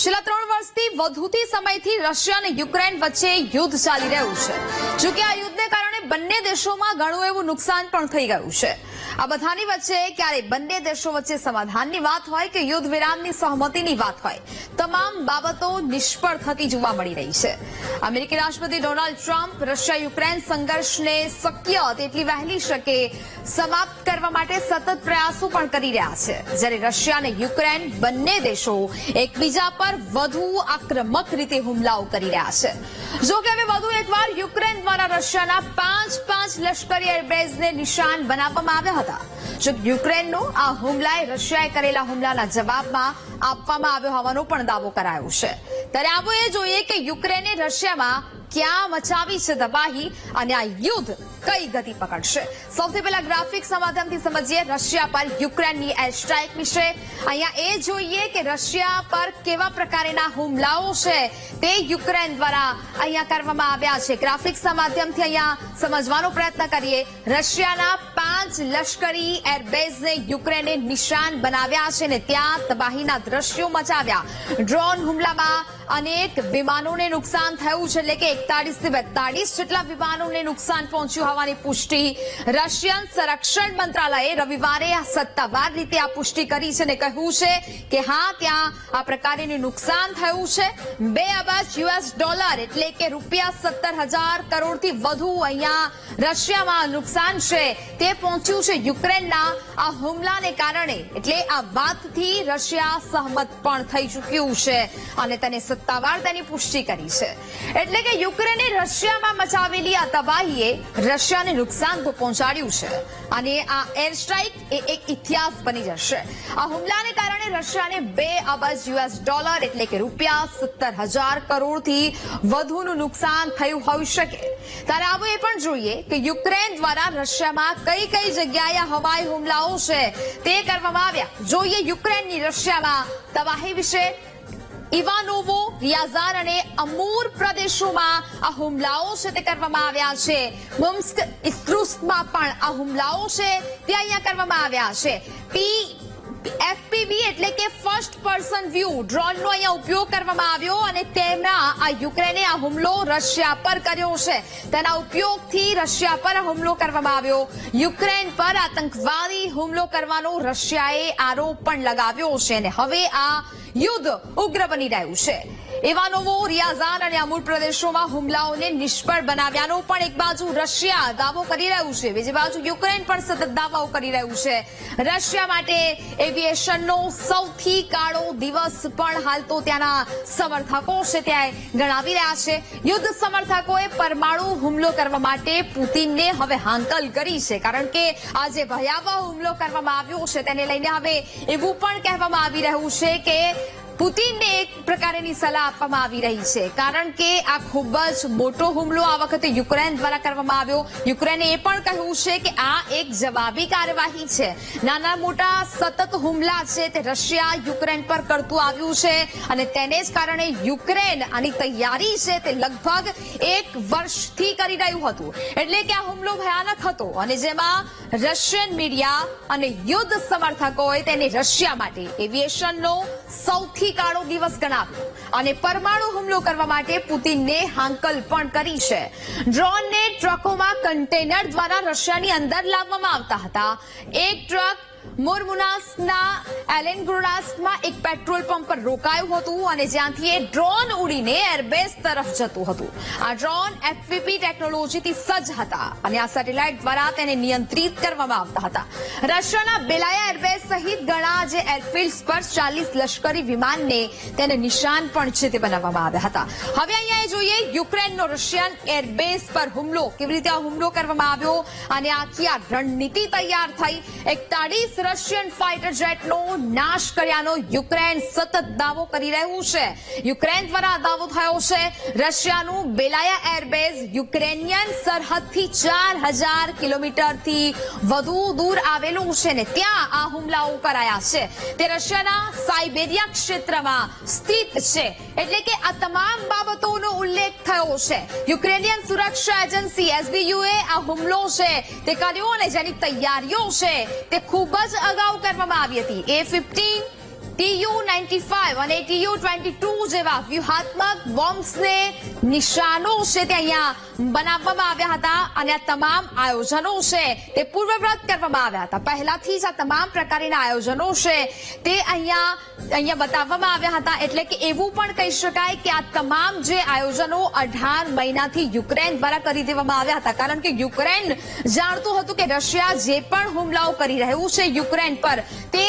છેલ્લા 3 વર્ષથી વધુથી સમયથી રશિયા અને યુક્રેન વચ્ચે યુદ્ધ ચાલી રહ્યું છે। જો કે આ યુદ્ધને કારણે બંને દેશોમાં ઘણું એવું નુકસાન પણ થઈ ગયું છે। આ બધાની વચ્ચે ક્યારે બંને દેશો વચ્ચે સમાધાનની વાત હોય કે યુદ્ધ વિરામની સહમતિની વાત હોય, તમામ બાબતો નિષ્ફળ થતી જોવા મળી રહી છે। અમેરિકી રાષ્ટ્રપતિ ડોનાલ્ડ ટ્રમ્પ રશિયા યુક્રેન સંઘર્ષને શક્ય તેટલી વહેલી શકે સમાપ્ત કરવા માટે સતત પ્રયાસો પણ કરી રહ્યા છે, જ્યારે રશિયા અને યુક્રેન બંને દેશો એકબીજા પર વધુ આક્રમક રીતે હુમલાઓ કરી રહ્યા છે। જો કે હવે વધુ એકવાર યુક્રેન દ્વારા રશિયાના 5 લશ્કરી એરબેઝને નિશાન બનાવવામાં આવ્યા હતા। જો યુક્રેનનો આ હુમલાએ રશિયાએ કરેલા હુમલાના જવાબમાં આપવામાં આવ્યો હોવાનો પણ દાવો કરાયો છે। ત્યારે આવો એ જોઈએ કે યુક્રેને રશિયામાં ક્યાં મચાવી છે તબાહી અને આ યુદ્ધ કઈ ગતિ પકડશે। સૌથી પહેલા ગ્રાફિક્સના માધ્યમથી સમજીએ રશિયા પર યુક્રેનની એર સ્ટ્રાઇક વિશે। અહીંયા એ જોઈએ કે રશિયા પર કેવા પ્રકારના હુમલાઓ છે તે યુક્રેન દ્વારા અહીંયા કરવામાં આવ્યા છે। ગ્રાફિક્સના માધ્યમથી અહીંયા સમજવાનો પ્રયત્ન કરીએ। રશિયાના 5 લશ્કરી એરબેઝને યુક્રેને નિશાન બનાવ્યા છે અને ત્યાં તબાહીના દ્રશ્યો મચાવ્યા। ડ્રોન હુમલામાં અનેક વિમાનોને નુકસાન થયું છે, એટલે કે 41 થી 42 જેટલા વિમાનોને નુકસાન પહોંચ્યું હોવાની પુષ્ટિ રશિયન સંરક્ષણ મંત્રાલયે રવિવારે સત્તાવાર રીતે આ પુષ્ટિ કરી છે અને કહ્યું છે કે હા, ત્યાં આ પ્રકારેનું નુકસાન થયું છે। $2 અબજ એટલે કે ₹17,000 કરોડથી વધુ અહીંયા રશિયામાં નુકસાન છે તે પહોંચ્યું છે યુક્રેનના આ હુમલાને કારણે। એટલે આ વાતથી રશિયા સહમત પણ થઈ ચૂક્યું છે અને તેને સત્તાવાર તેની પુષ્ટિ કરી છે। એટલે કે યુક્રેને રશિયામાં મચાવેલી આ તબાહીએ રશિયાને નુકસાન તો પહોંચાડ્યું છે અને આ એર સ્ટ્રાઇક એ એક ઇતિહાસ બની જશે। આ હુમલાને કારણે રશિયાને $2 અબજ એટલે કે ₹17,000 કરોડથી વધુનું નુકસાન થયું હોઈ શકે। ત્યારે આવો એ પણ જોઈએ કે યુક્રેન દ્વારા રશિયામાં કઈ કઈ જગ્યાએ હવાઈ હુમલાઓ છે તે કરવામાં આવ્યા। જોઈએ યુક્રેનની રશિયામાં તબાહી વિશે। ઇવાનોવો, રિયાઝાન અને અમૂર પ્રદેશોમાં આ હુમલાઓ છે તે કરવામાં આવ્યા છે। મુમ્સ્ક, ઇસ્ત્રુસ્કમાં પણ આ હુમલાઓ છે તે અહીંયા કરવામાં આવ્યા છે। FPV એટલે કે ફર્સ્ટ પર્સન વ્યૂ ડ્રોનનો અહીંયા ઉપયોગ કરવામાં આવ્યો અને તેમના આ યુક્રેને આ હુમલો રશિયા પર કર્યો છે। તેના ઉપયોગથી રશિયા પર હુમલો કરવામાં આવ્યો। યુક્રેન પર આતંકવાદી હુમલો કરવાનો રશિયાએ આરોપ પણ લગાવ્યો છે અને હવે આ યુદ્ધ ઉગ્ર બની રહ્યું છે। ઇવાનોવો, રિયાઝાન અને અમૂર પ્રદેશોમાં હુમલાઓને નિષ્ફળ બનાવ્યાનો પણ એક બાજુ રશિયા દાવો કરી રહ્યું છે, બીજી બાજુ યુક્રેન પણ સતત દાવાઓ કરી રહ્યું છે। રશિયા માટે એવિએશનનો સૌથી કાળો દિવસ પણ હાલ તો ત્યાંના સમર્થકો છે ત્યાં ગણાવી રહ્યા છે। યુદ્ધ સમર્થકોએ પરમાણુ હુમલો કરવા માટે પુતિનને હવે હાંકલ કરી છે, કારણ કે આ જે ભયાવહ હુમલો કરવામાં આવ્યો છે તેને લઈને હવે એવું પણ કહેવામાં આવી રહ્યું છે કે પુતિનને એક પ્રકારની સલાહ આપવામાં આવી રહી છે, કારણ કે આ ખૂબ જ મોટો હુમલો આ વખતે યુક્રેન દ્વારા કરવામાં આવ્યો। યુક્રેને એ પણ કહ્યું છે કે આ એક જવાબી કાર્યવાહી છે। નાના મોટા સતત હુમલા છે તે રશિયા યુક્રેન પર કરતું આવ્યું છે અને તેને જ કારણે યુક્રેન આની તૈયારી છે તે લગભગ 1 વર્ષથી કરી રહ્યું હતું। એટલે કે આ હુમલો ભયાનક હતો અને જેમાં રશિયન મીડિયા અને યુદ્ધ સમર્થકોએ તેને રશિયા માટે એવિએશનનો સૌથી કાળો દિવસ ગણાવ્યો અને પરમાણુ હુમલો કરવા માટે પુતિનને હાંકલ પણ કરી છે। ડ્રોનને ટ્રકોમાં કન્ટેનર દ્વારા રશિયાની અંદર લાવવામાં આવતા હતા। એક ટ્રક મુર્મુનાસ્કના એલેનગ્રોડાસ્કમાં એક પેટ્રોલ પંપ પર રોકાયું હતું અને જ્યાંથી એ ડ્રોન ઉડીને એરબેઝ તરફ જતું હતું। આ ડ્રોન FPV ટેકનોલોજીથી સજ્જ હતા અને આ સેટેલાઇટ દ્વારા તેને નિયંત્રિત કરવામાં આવતા હતા। રશિયાના બેલાયા એરબેઝ સહિત ઘણા જે એરફિલ્ડ્સ પર 40 લશ્કરી વિમાનને તેને નિશાન પણ છે તે બનાવવામાં આવ્યા હતા। હવે અહીંયા જોઈએ યુક્રેનનો રશિયન એરબેઝ પર હુમલો, કેવી રીતે આ હુમલો કરવામાં આવ્યો અને આખી આ રણનીતિ તૈયાર થઈ। 41 રશિયન ફાઇટર જેટનો નાશ કર્યાનો યુક્રેન સતત દાવો કરી રહ્યું છે। યુક્રેન દ્વારા દાવો થયો છે રશિયાનું બેલાયા એરબેઝ યુક્રેનિયન સરહદથી 4000 કિલોમીટરથી વધુ દૂર આવેલું છે ને ત્યાં આ હુમલાઓ કરાયા છે। તે રશિયાના સાઇબેરિયા ક્ષેત્રમાં સ્થિત છે। એટલે કે આ તમામ બાબતોનો ઉલ્લેખ થયો છે। યુક્રેનિયન સુરક્ષા એજન્સી SBUએ આ હુમલો છે તે કર્યો અને જેની તૈયારીઓ છે તે ખૂબ જ અગાઉ કરવામાં આવી હતી। A-15 TU-95 અને TU-22 જેવા વ્યૂહાત્મક બોમ્બ્સને નિશાનો છે તે અહીંયા બનાવવામાં આવ્યા હતા અને આ તમામ આયોજનો છે તે પૂર્વવત કરવામાં આવ્યા હતા. પહેલાથી જ આ તમામ પ્રકારના આયોજનો છે તે અહીંયા બતાવવામાં આવ્યા હતા. એટલે કે એવું પણ કહી શકાય કે આ તમામ જે આયોજનો 18 મહિનાથી યુક્રેન દ્વારા કરી દેવામાં આવ્યા હતા. કારણ કે યુક્રેન જાણતું હતું કે રશિયા જે પણ હુમલાઓ કરી રહ્યું છે યુક્રેન પર તે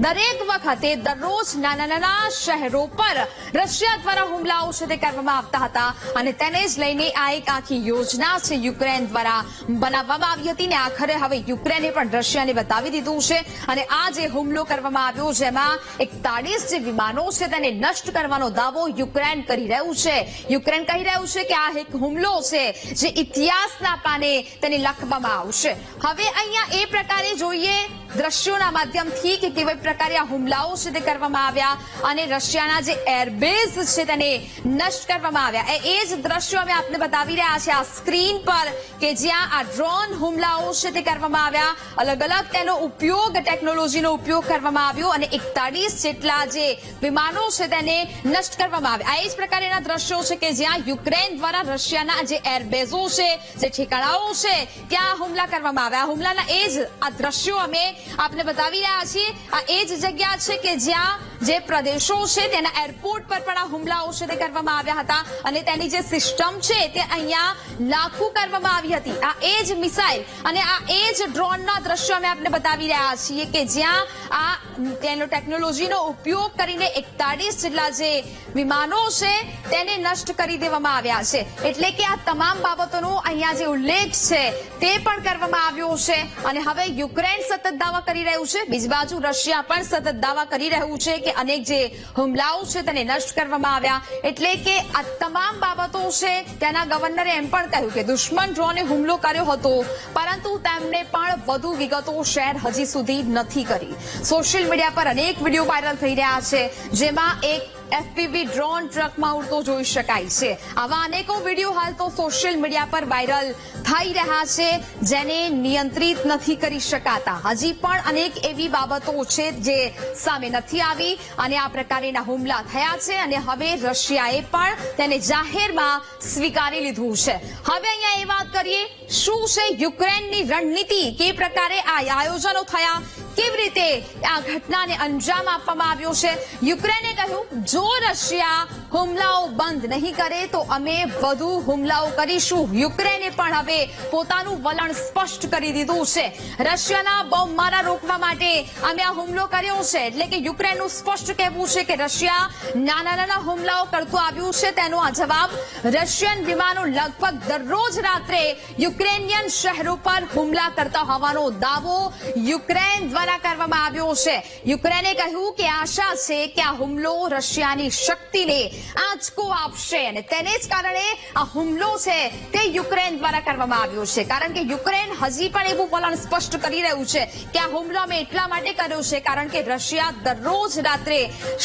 દરેક વખતે દરરોજ નાના શહેરો પર રશિયા દ્વારા હુમલાઓ છે તે કરવામાં આવતા હતા અને તેને જ લઈને આ એક આખી યોજના છે યુક્રેન દ્વારા બનાવવામાં આવી હતી. ને આખરે હવે યુક્રેને પણ રશિયાને બતાવી દીધું છે અને આ જે હુમલો કરવામાં આવ્યો જેમાં 41 જે વિમાનો છે તેને નષ્ટ કરવાનો દાવો યુક્રેન કરી રહ્યું છે. યુક્રેન કહી રહ્યું છે કે આ એક હુમલો છે જે ઇતિહાસના પાને તેને લખવામાં આવશે. હવે અહીંયા એ પ્રકારે જોઈએ દ્રશ્યોના માધ્યમથી કે કેવા પ્રકારે આ હુમલાઓ છે તે કરવામાં આવ્યા અને રશિયાના જે એરબેઝ છે તેને નષ્ટ કરવામાં આવ્યા. એ જ દ્રશ્યો અમે આપને બતાવી રહ્યા છે આ સ્ક્રીન પર કે જ્યાં આ ડ્રોન હુમલાઓ છે તે કરવામાં આવ્યા. અલગ અલગ તેનો ઉપયોગ ટેકનોલોજીનો ઉપયોગ કરવામાં આવ્યો અને 41 જેટલા જે વિમાનો છે તેને નષ્ટ કરવામાં આવ્યા. આ એ જ પ્રકારના દ્રશ્યો છે કે જ્યાં યુક્રેન દ્વારા રશિયાના જે એરબેઝો છે જે ઠેકાણાઓ છે ત્યાં હુમલા કરવામાં આવ્યા. હુમલાના એ જ આ દ્રશ્યો અમે આપને બતાવી રહ્યા છીએ. આ એ જ જગ્યા છે કે જ્યાં જે પ્રદેશો છે તેના એરપોર્ટ પર પણ આ હુમલાઓ છે તે કરવામાં આવ્યા હતા અને તેની જે સિસ્ટમ છે તે અહીંયા લાગુ કરવામાં આવી હતી. આ એ જ મિસાઇલ અને આ એ જ ડ્રોનના દ્રશ્યો અમે આપને બતાવી રહ્યા છીએ કે જ્યાં આ તેનો ટેકનોલોજીનો ઉપયોગ કરીને 41 જેટલા જે વિમાનો છે તેને નષ્ટ કરી દેવામાં આવ્યા છે. એટલે કે આ તમામ બાબતોનો અહીંયા જે ઉલ્લેખ છે તે પણ કરવામાં આવ્યો છે અને હવે યુક્રેન સતત દાવા કરી રહ્યું છે. બીજી બાજુ રશિયા પણ સતત દાવા કરી રહ્યું છે કે અનેક જે હુમલાઓ છે તેને નષ્ટ કરવામાં આવ્યા. એટલે કે આ તમામ બાબતો છે તેના ગવર્નરે એમ પણ કહ્યું કે દુશ્મન ડ્રોને હુમલો કર્યો હતો પરંતુ તેમણે પણ વધુ વિગતો શેર હજી સુધી નથી કરી. સોશિયલ મીડિયા પર અનેક વિડીયો વાયરલ થઈ રહ્યા છે જેમાં એક FPV ડ્રોન ટ્રકમાં ઉડતો જોઈ શકાય છે. આવા અનેકો વિડીયો હાલ તો સોશિયલ મીડિયા પર વાયરલ થઈ રહ્યા છે જેને નિયંત્રિત નથી કરી શકાતા. હજી પણ અનેક એવી બાબતો છે જે સામે નથી આવી અને આ પ્રકારના હુમલા થયા છે અને હવે રશિયાએ પણ તેને જાહેરમાં સ્વીકારી લીધું છે. હવે અહીંયા એ વાત કરીએ શું છે યુક્રેનની રણનીતિ, કે પ્રકારે આ આયોજનો થયા, કેવી રીતે આ ઘટનાને અંજામ આપવામાં આવ્યો છે. યુક્રેને કહ્યું જો રશિયા હુમલાઓ બંધ નહીં કરે તો અમે વધુ હુમલાઓ કરીશું. યુક્રેને પણ હવે પોતાનું વલણ સ્પષ્ટ કરી દીધું છે. રશિયાના બોમ્બમારા રોકવા માટે અમે આ હુમલો કર્યો છે. એટલે કે યુક્રેનનું સ્પષ્ટ કહેવું છે કે રશિયા નાના હુમલાઓ કરતું આવ્યું છે. તેનો આ જવાબ રશિયન વિમાનો લગભગ દરરોજ રાત્રે યુક્રેનિયન શહેરો પર હુમલા કરતા હોવાનો દાવો યુક્રેન દ્વારા કરવામાં આવ્યો છે. યુક્રેને કહ્યું કે આશા છે કે આ હુમલો રશિયાની શક્તિને આંચકો આપશે અને તેને જ કારણે આ હુમલો છે તે યુક્રેન દ્વારા કરવામાં આવ્યો છે. કારણ કે યુક્રેન હજી પણ એવું વલણ સ્પષ્ટ કરી રહ્યું છે કે આ હુમલો અમે એટલા માટે કર્યો છે કારણ કે રશિયા દરરોજ રાત્રે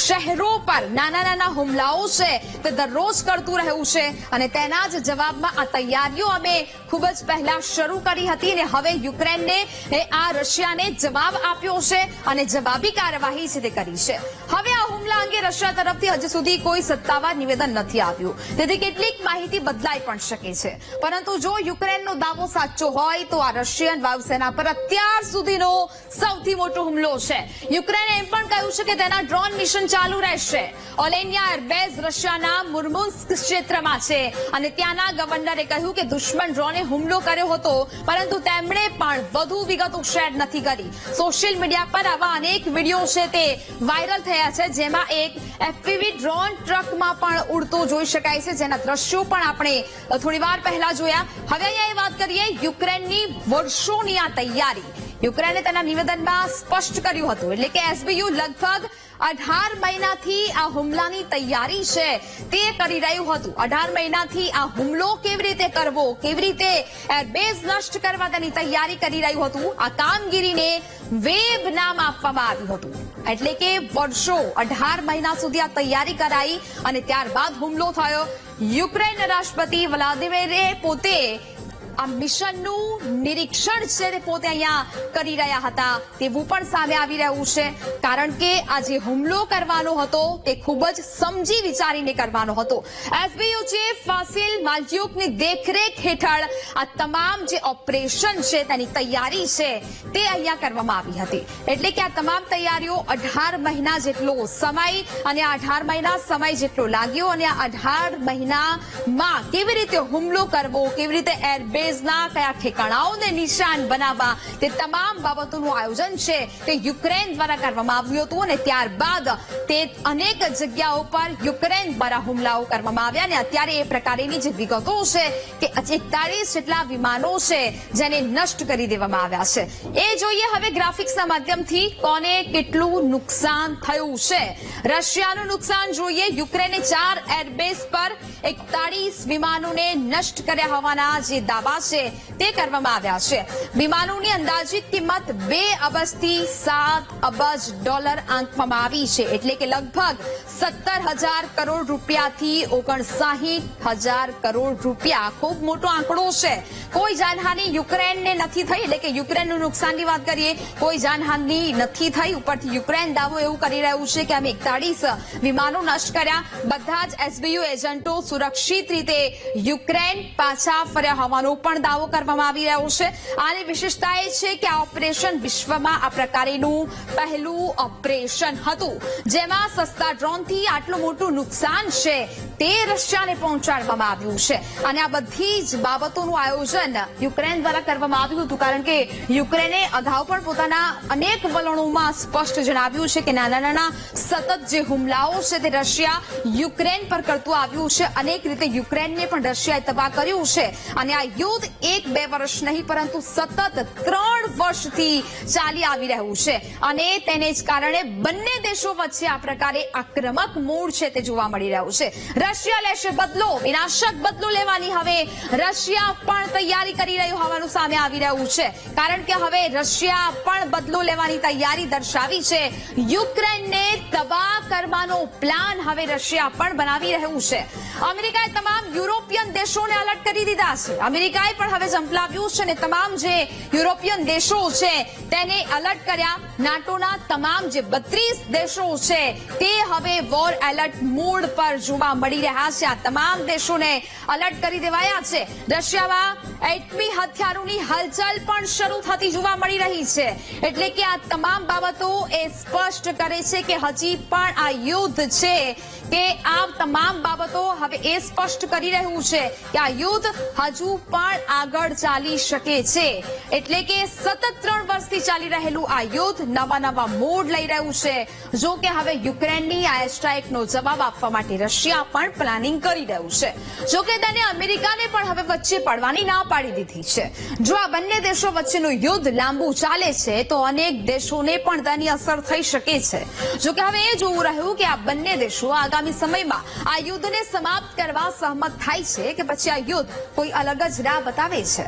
શહેરો પર નાના હુમલાઓ છે તે દરરોજ કરતું રહ્યું છે અને તેના જ જવાબમાં આ તૈયારીઓ અમે ખૂબ જ પહેલા શરૂ કરી હતી અને હવે યુક્રેનને આ રશિયાને જવાબ આપ્યો છે અને જવાબી કાર્યવાહી છે તે કરી છે. હવે આ હુમલા અંગે રશિયા તરફથી હજી સુધી કોઈ સત્તાવાર નિવેદન નથી આવ્યું, તેથી કેટલીક માહિતી બદલાઈ પણ શકે છે. પરંતુ જો યુક્રેનનો દાવો સાચો હોય તો આ રશિયન વાયુસેના પર અત્યાર સુધીનો સૌથી મોટો હુમલો છે. યુક્રેને એમ પણ કહ્યું છે કે તેના ડ્રોન મિશન ચાલુ રહેશે. ઓલેનિયા એરબેઝ રશિયાના મુર્મુન્સ્ક ક્ષેત્રમાં છે અને ત્યાંના ગવર્નરે કહ્યું કે દુશ્મન ડ્રોને હુમલો કર્યો હતો પરંતુ તેમણે પણ વધુ વિગતો શેર નથી કરી. સોશિયલ મીડિયા પર આવા અનેક વિડીયો છે તે વાયરલ થયા છે જેમાં એક FPV ડ્રોન ટ્રકમાં પણ ઉડતો જોઈ શકાય છે જેના દ્રશ્યો પણ આપણે થોડી વાર પહેલા જોયા. હવે અહીંયા એ વાત કરીએ યુક્રેનની વર્ષોની આ તૈયારી. યુક્રેને તેના નિવેદનમાં સ્પષ્ટ કર્યું હતું એટલે કે SBU લગભગ 18 મહિનાથી આ હુમલાની તૈયારી છે તે કરી રહ્યું હતું. 18 મહિનાથી આ હુમલો કેવી રીતે કરવો, કેવી રીતે એરબેઝ નષ્ટ કરવા તેની તૈયારી કરી રહ્યું હતું. આ કામગીરીને વેબ નામ આપવામાં આવ્યું હતું. એટલે કે વર્ષો 18 મહિના સુધી આ તૈયારી કરાઈ અને ત્યારબાદ હુમલો થયો. યુક્રેન રાષ્ટ્રપતિ વ્લાદિમીરે પોતે આ મિશનનું નિરીક્ષણ છે તે પોતે અહીંયા કરી રહ્યા હતા તેવું પણ સામે આવી રહ્યું છે, કારણ કે આ જે હુમલો કરવાનો હતો તે ખૂબ જ સમજી વિચારીને કરવાનો હતો. એસબીયુ ચીફ ફાસિલ માલ્યુકની દેખરેખ હેઠળ આ તમામ જે ઓપરેશન છે તેની તૈયારી છે તે અહીંયા કરવામાં આવી હતી. એટલે કે આ તમામ તૈયારીઓ 18 મહિના જેટલો સમય અને 18 મહિના સમય જેટલો લાગ્યો અને આ 18 મહિનામાં કેવી રીતે હુમલો કરવો, કેવી રીતે એરબેઝના કયા ઠેકાણાઓને નિશાન બનાવવા, તે તમામ બાબતોનું આયોજન છે તે યુક્રેન દ્વારા કરવામાં આવ્યું હતું અને ત્યારબાદ તે અનેક જગ્યાઓ પર યુક્રેન દ્વારા હુમલાઓ કરવામાં આવ્યા અને અત્યારે એ પ્રકારની જે વિગતો છે કે 41 જેટલા વિમાનો છે જેને નષ્ટ કરી દેવામાં આવ્યા છે. એ જોઈએ હવે ગ્રાફિક્સના માધ્યમથી કોને કેટલું નુકસાન થયું છે. રશિયાનું નુકસાન જોઈએ. યુક્રેને 4 એરબેઝ પર 41 વિમાનોને નષ્ટ કર્યા હોવાના જે દાવા છે તે કરવામાં આવ્યા છે. વિમાનોની અંદાજિત કિંમત 2 અબજથી 7 અબજ ડોલર આંકવામાં આવી છે, એટલે કે લગભગ 17,000 કરોડ રૂપિયાથી 59,000 કરોડ રૂપિયા. ખૂબ મોટો આંકડો છે. કોઈ જાનહાનિ યુક્રેનને નથી થઈ, એટલે કે યુક્રેનનું નુકસાનની વાત કરીએ, કોઈ જાનહાનિ નથી થઈ. ઉપરથી યુક્રેન દાવો એવું કરી રહ્યું છે કે અમે 41 વિમાનો નષ્ટ કર્યા. બધા જ એસબીયુ એજન્ટો સુરક્ષિત રીતે યુક્રેન પાછા ફર્યા હોવાનો પણ દાવો કરવામાં આવી રહ્યો છે. આની વિશેષતા એ છે કે આ ઓપરેશન વિશ્વમાં આ પ્રકારેનું પહેલું ઓપરેશન હતું જેમાં સસ્તા ડ્રોનથી આટલું મોટું નુકસાન છે તે રશિયાને પહોંચાડવામાં આવ્યું છે. અને આ બધી જ બાબતોનું આયોજન યુક્રેન દ્વારા કરવામાં આવ્યું હતું, કારણ કે યુક્રેને અગાઉ પણ પોતાના અનેક વલણોમાં સ્પષ્ટ જણાવ્યું છે કે નાના નાના સતત જે હુમલાઓ છે તે રશિયા યુક્રેન પર કરતું આવ્યું છે. અનેક રીતે યુક્રેનને પણ રશિયાએ તબાહ કર્યું છે અને આ યુદ્ધ 1-2 વર્ષ નહીં પરંતુ સતત 3 વર્ષથી ચાલી આવી રહ્યું છે અને તેને જ કારણે બંને દેશો વચ્ચે આ પ્રકારે આક્રમક મૂડ છે તે જોવા મળી રહ્યું છે. રશિયા લેશે બદલો, વિનાશક બદલો લેવાની હવે રશિયા પણ તૈયારી કરી રહ્યું હોવાનું સામે આવી રહ્યું છે, કારણ કે હવે રશિયા પણ બદલો લેવાની તૈયારી દર્શાવી છે. યુક્રેનને તબાહ કરવાનો પ્લાન હવે રશિયા પણ બનાવી રહ્યું છે. અમેરિકાએ તમામ યુરોપિયન દેશોને એલર્ટ કરી દીધા છે. અમેરિકાએ પણ હવે ઝંપલાવ્યું છે અને તમામ જે યુરોપિયન દેશો છે તેને એલર્ટ કર્યા. નાટોના તમામ જે 32 દેશો છે તે હવે વોર એલર્ટ મોડ પર જોવા મળી રહ્યા છે. આ તમામ દેશોને એલર્ટ કરી દેવાયા છે. રશિયામાં એટમી હથિયારોની હલચલ પણ શરૂ થતી જોવા મળી રહી છે. એટલે કે આ તમામ બાબતો એ સ્પષ્ટ કરે છે કે હજી પણ આ યુદ્ધ છે કે આ તમામ બાબતો હવે એ સ્પષ્ટ કરી રહ્યું છે કે આ યુદ્ધ હજુ પણ આગળ ચાલી શકે છે. એટલે કે સતત 3 વર્ષથી ચાલી રહેલું આ યુદ્ધ નવા મોડ લઈ રહ્યું છે. જો કે હવે યુક્રેનની આ સ્ટ્રાઇકનો જવાબ આપવા માટે રશિયા પણ પ્લાનિંગ કરી રહ્યું છે. જો કે તેને અમેરિકાને પણ હવે વચ્ચે પડવાની ના પાડી દીધી છે. જો આ બંને દેશો વચ્ચેનું યુદ્ધ લાંબુ ચાલે છે તો અનેક દેશોને પણ તેની અસર થઈ શકે છે. જો કે હવે એ જોવું રહ્યું કે આ બંને દેશો આગામી સમયમાં આ યુદ્ધને સમાપ્ત કરવા સહમત થાય છે કે પછી આ યુદ્ધ કોઈ અલગ જ રાહ બતાવે છે.